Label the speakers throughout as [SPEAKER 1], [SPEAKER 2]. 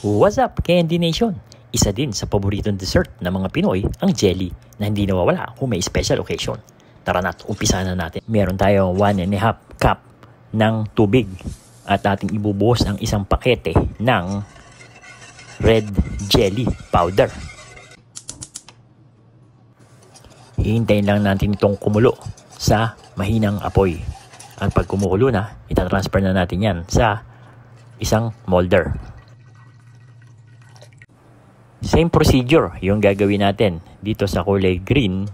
[SPEAKER 1] What's up, Candy Nation? Isa din sa paboritong dessert ng mga Pinoy ang jelly na hindi nawawala kung may special occasion. Tara na't umpisa na natin. Meron tayong 1.5 cup ng tubig at ating ibubuhos ang isang pakete ng red jelly powder. Hihintayin lang natin itong kumulo sa mahinang apoy. At pag kumukulo na, itatransfer na natin yan sa isang molder. Same procedure yung gagawin natin dito sa kulay green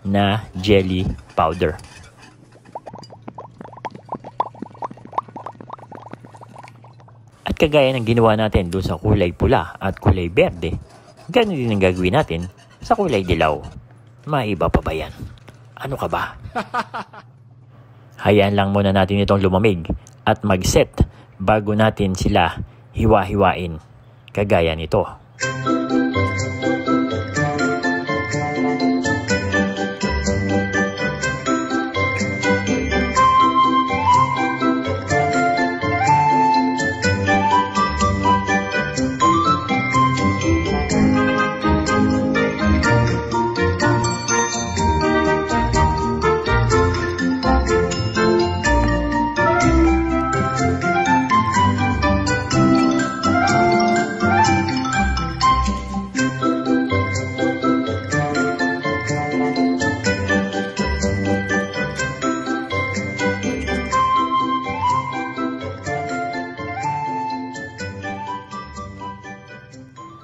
[SPEAKER 1] na jelly powder. At kagaya ng ginawa natin doon sa kulay pula at kulay berde, ganun din ang gagawin natin sa kulay dilaw. Maiba pa ba yan? Ano ka ba? Hayaan lang muna natin itong lumamig at mag-set bago natin sila hiwa-hiwain kagaya nito.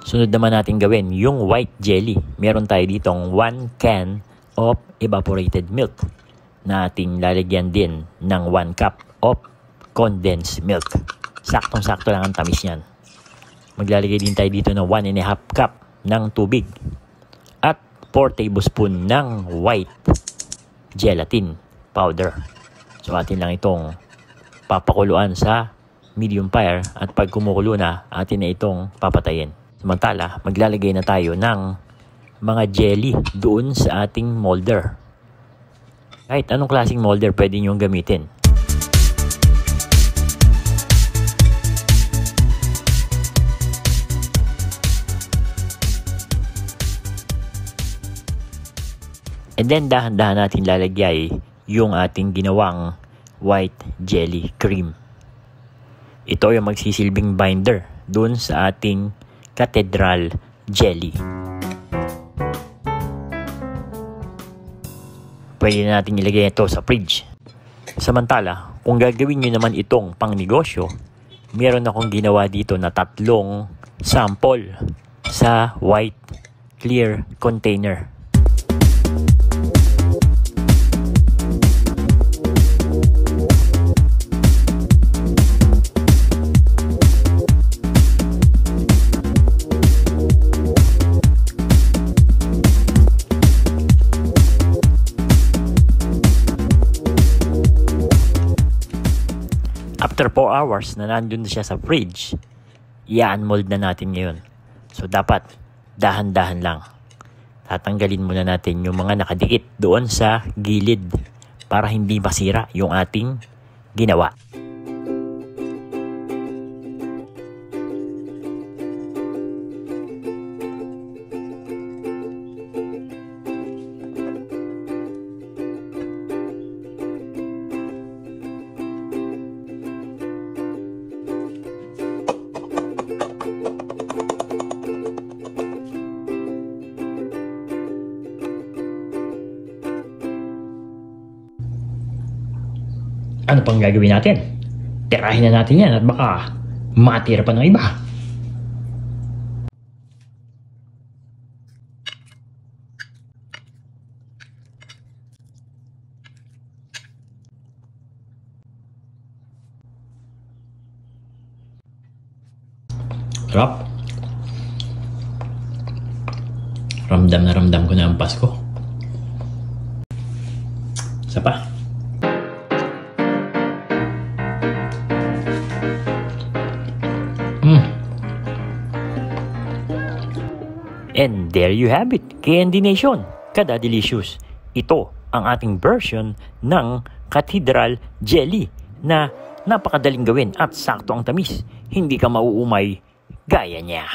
[SPEAKER 1] Sunod naman natin gawin yung white jelly. Meron tayo ditong 1 can of evaporated milk na ating lalagyan din ng 1 cup of condensed milk. Saktong-sakto lang ang tamis niyan. Maglalagay din tayo dito ng 1.5 cup ng tubig at 4 tablespoon ng white gelatin powder. So atin lang itong papakuluan sa medium fire at pag kumukulo na, atin na itong papatayin. Samantala, maglalagay na tayo ng mga jelly doon sa ating molder. Kahit anong klaseng molder pwede nyo gamitin. And then dahan-dahan natin lalagay yung ating ginawang white jelly cream. Ito yung magsisilbing binder doon sa ating cathedral jelly. Pwede na natin ilagay ito sa fridge. Samantala, kung gagawin nyo naman itong pang negosyo, meron akong ginawa dito na 3 sample sa white clear container. After 4 hours na nandun na siya sa fridge, i-unmold na natin ngayon. So dapat dahan-dahan lang. Tatanggalin muna natin yung mga nakadikit doon sa gilid para hindi masira yung ating ginawa. Ano pang gagawin natin? Tirahin na natin yan at baka matira pa ng iba. Sarap. Ramdam na ramdam ko na ang Pasko. Isa pa. And there you have it, Candy Nation. Kada-delicious. Ito ang ating version ng Cathedral Jelly na napakadaling gawin at sakto ang tamis. Hindi ka mauumay gaya niya.